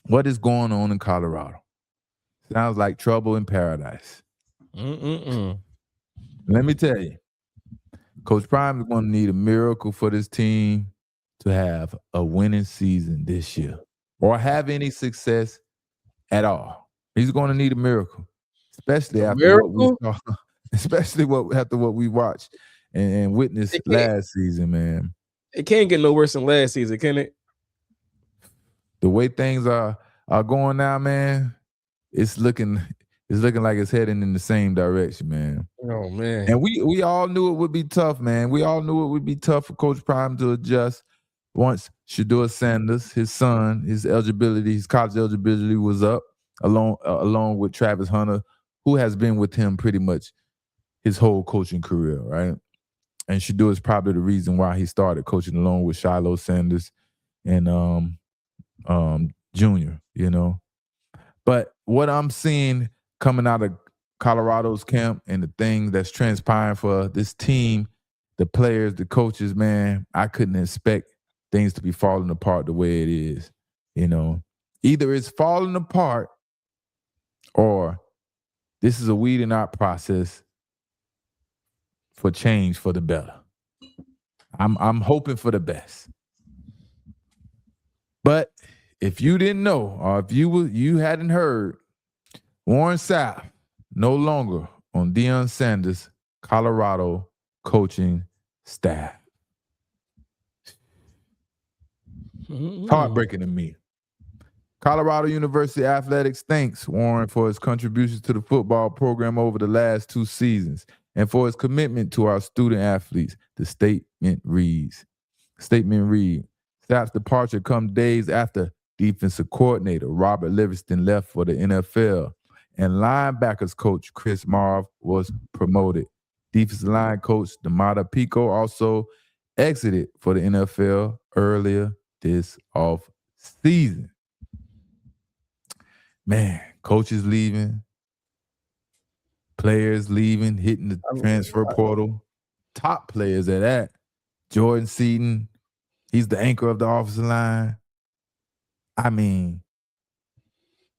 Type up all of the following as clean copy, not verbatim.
What is going on in Colorado? Sounds like trouble in paradise. Mm-mm-mm. Let me tell you, Coach Prime is going to need a miracle for this team to have a winning season this year or have any success at all. He's going to need a miracle, especially A after what we miracle? saw, especially after what we watched and witnessed It can't. last season, man. It can't get no worse than last season, can it? The way things are going now, man, it's looking like it's heading in the same direction, man. Oh man. And we all knew it would be tough, man. We all knew it would be tough for Coach Prime to adjust once Shador Sanders, his son, his college eligibility was up, along with Travis Hunter, who has been with him pretty much his whole coaching career, right? And Shador is probably the reason why he started coaching along with Shiloh Sanders and Junior, But what I'm seeing coming out of Colorado's camp and the thing that's transpiring for this team, the players, the coaches, man, I couldn't expect things to be falling apart the way it is. You know, either it's falling apart or this is a weeding out process for change for the better. I'm hoping for the best. But if you didn't know, or if you hadn't heard, Warren Sapp no longer on Deion Sanders' Colorado coaching staff. It's heartbreaking to me. Colorado University Athletics thanks Warren for his contributions to the football program over the last 2 seasons and for his commitment to our student athletes. The statement reads, Sapp's departure comes days after defensive coordinator Robert Livingston left for the NFL and linebackers coach Chris Marv was promoted. Defensive line coach Damata Pico also exited for the NFL earlier this off season. Man, coaches leaving, players leaving, hitting the transfer portal. Top players at that. Jordan Seaton, he's the anchor of the offensive line. I mean,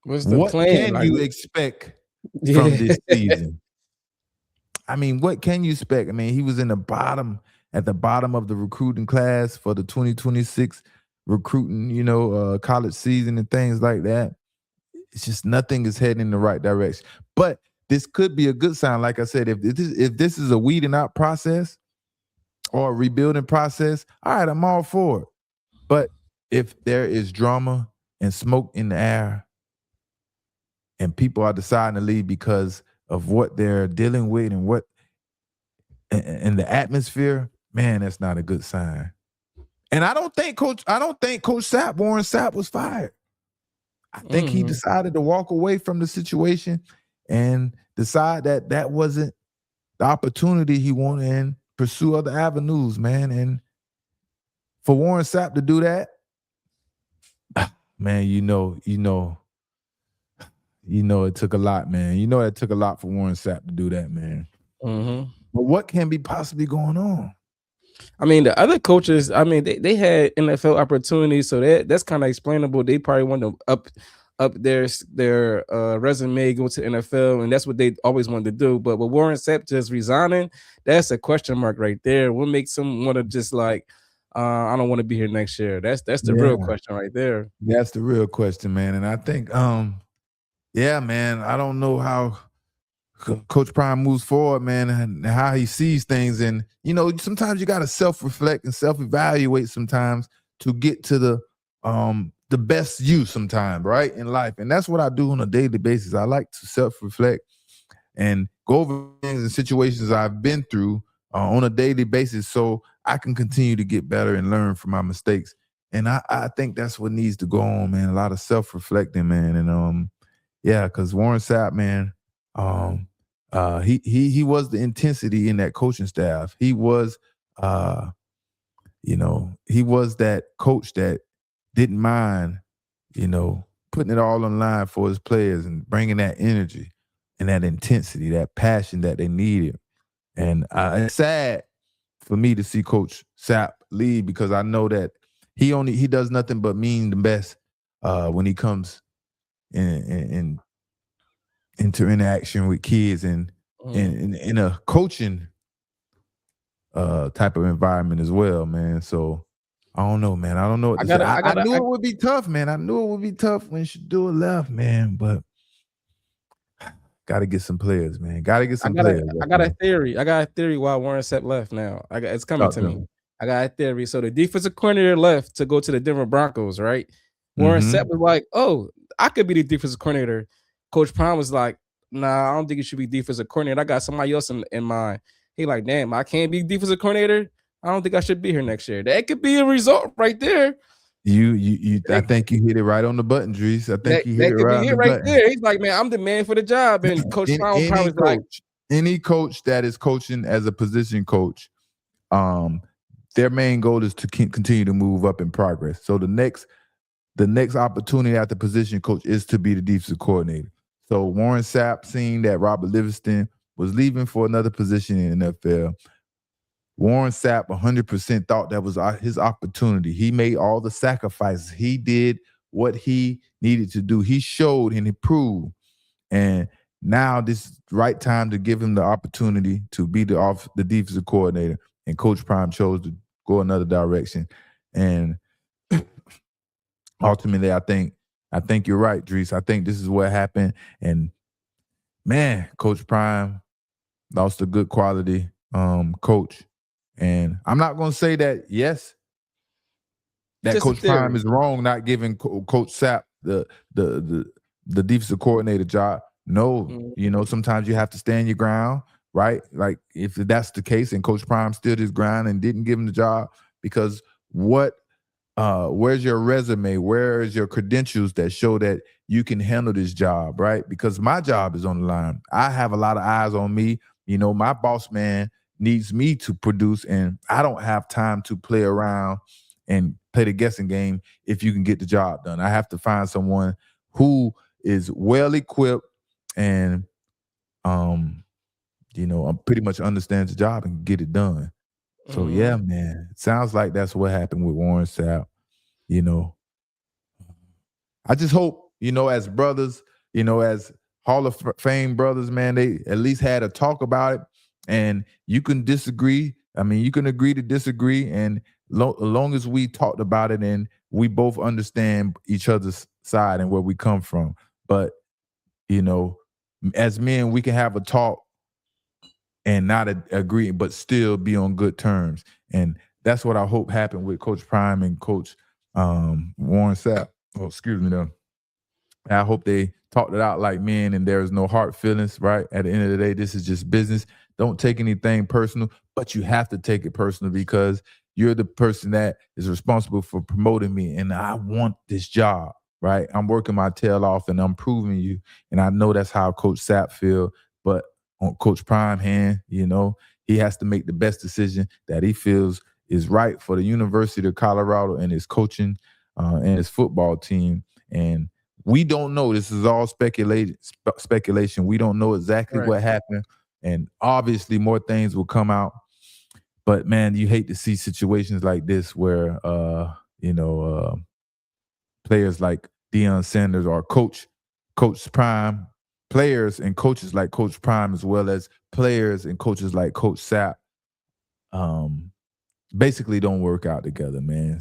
What's the what plan? can Like, you expect from yeah. this season? I mean, what can you expect? I mean, he was at the bottom of the recruiting class for the 2026 recruiting, college season and things like that. It's just nothing is heading in the right direction. But this could be a good sign. Like I said, if this is a weeding out process or a rebuilding process, all right, I'm all for it. But if there is drama and smoke in the air and people are deciding to leave because of what they're dealing with and what and the atmosphere, man, that's not a good sign. And I don't think Coach Warren Sapp was fired. I think he decided to walk away from the situation and decide that that wasn't the opportunity he wanted and pursue other avenues, man. And for Warren Sapp to do that, man, it took a lot, man. You know it took a lot for Warren Sapp to do that, man. But what can be possibly going on? I mean, the other coaches, I mean, they had NFL opportunities, so that's kind of explainable. They probably want to up their resume, go to the NFL, and that's what they always wanted to do. But with Warren Sapp just resigning, that's a question mark right there. What makes him want to just like, I don't want to be here next year? That's the real question right there. That's the real question, man. And I think, yeah, man, I don't know how Coach Prime moves forward, man, and how he sees things. And, sometimes you got to self-reflect and self-evaluate sometimes to get to the best you sometimes, right, in life. And that's what I do on a daily basis. I like to self-reflect and go over things and situations I've been through on a daily basis so I can continue to get better and learn from my mistakes. And I think that's what needs to go on, man. A lot of self-reflecting, man. And yeah, because Warren Sapp, man, he was the intensity in that coaching staff. He was he was that coach that didn't mind, putting it all on line for his players and bringing that energy and that intensity, that passion that they needed. And it's sad for me to see Coach Sapp leave because I know that he does nothing but mean the best when he comes in into interaction with kids and Mhm. in a coaching type of environment as well, man. So I don't know, man. I don't know what I to say. gotta, I, I I gotta, knew I, it would be tough, man. I knew it would be tough when Shadua left, man. But gotta get some players, man. Gotta get I some got a players I up got a there. theory. I got a theory why Warren Sapp left now. It's coming Talk to to me. him. I got a theory. So the defensive coordinator left to go to the Denver Broncos, right? Warren Sapp Mm-hmm. was like, "Oh, I could be the defensive coordinator." Coach Prime was like, "Nah, I don't think you should be defensive coordinator. I got somebody else in mind." He like, "Damn, I can't be defensive coordinator. I don't think I should be here next year." That could be a result right there. You I That, think you hit it right on the button, Drees. I think that, you hit that it could right be on it the right button. there. He's like, "Man, I'm the man for the job." And Coach In Prime any was like, coach that is coaching as a position coach, um, their main goal is to continue to move up in progress. So the next opportunity at the position coach is to be the defensive coordinator. So Warren Sapp, seeing that Robert Livingston was leaving for another position in the NFL, Warren Sapp 100% thought that was his opportunity. He made all the sacrifices. He did what he needed to do. He showed and he proved. And now this is the right time to give him the opportunity to be the defensive coordinator. And Coach Prime chose to go another direction. And ultimately, I think you're right, Drees. I think this is what happened. And man, Coach Prime lost a good quality coach. And I'm not going to say that, yes, that "Just a Coach Prime theory." is wrong not giving Coach Sapp the the the defensive coordinator job. No, Mhm. sometimes you have to stand your ground, right? Like if that's the case, and Coach Prime stood his ground and didn't give him the job, because what where's your resume? Where is your credentials that show that you can handle this job, right? Because my job is on the line. I have a lot of eyes on me. My boss man needs me to produce, and I don't have time to play around and play the guessing game if you can get the job done. I have to find someone who is well equipped and pretty much understands the job and get it done. So yeah, Mhm. man, it sounds like that's what happened with Warren Sapp. You know, I just hope, as brothers, as Hall of Fame brothers, man, they at least had a talk about it. And you can disagree. I mean, you can agree to disagree. And as long as we talked about it and we both understand each other's side and where we come from. But, you know, as men, we can have a talk and not agree, but still be on good terms. And that's what I hope happened with Coach Prime and Coach Warren Sapp. Oh, excuse me, though. I hope they talked it out like men and there is no hard feelings, right? At the end of the day, this is just business. Don't take anything personal, but you have to take it personal because you're the person that is responsible for promoting me and I want this job, right? I'm working my tail off and I'm proving you. And I know that's how Coach Sapp feel, but on Coach Prime hand, he has to make the best decision that he feels is right for the University of Colorado and his coaching and his football team. And we don't know. This is all speculation. We don't know exactly Right. what happened. And obviously more things will come out. But man, you hate to see situations like this where players like Deion Sanders or Coach Prime, players and coaches like Coach Prime, as well as players and coaches like Coach Sapp, um, basically don't work out together, man.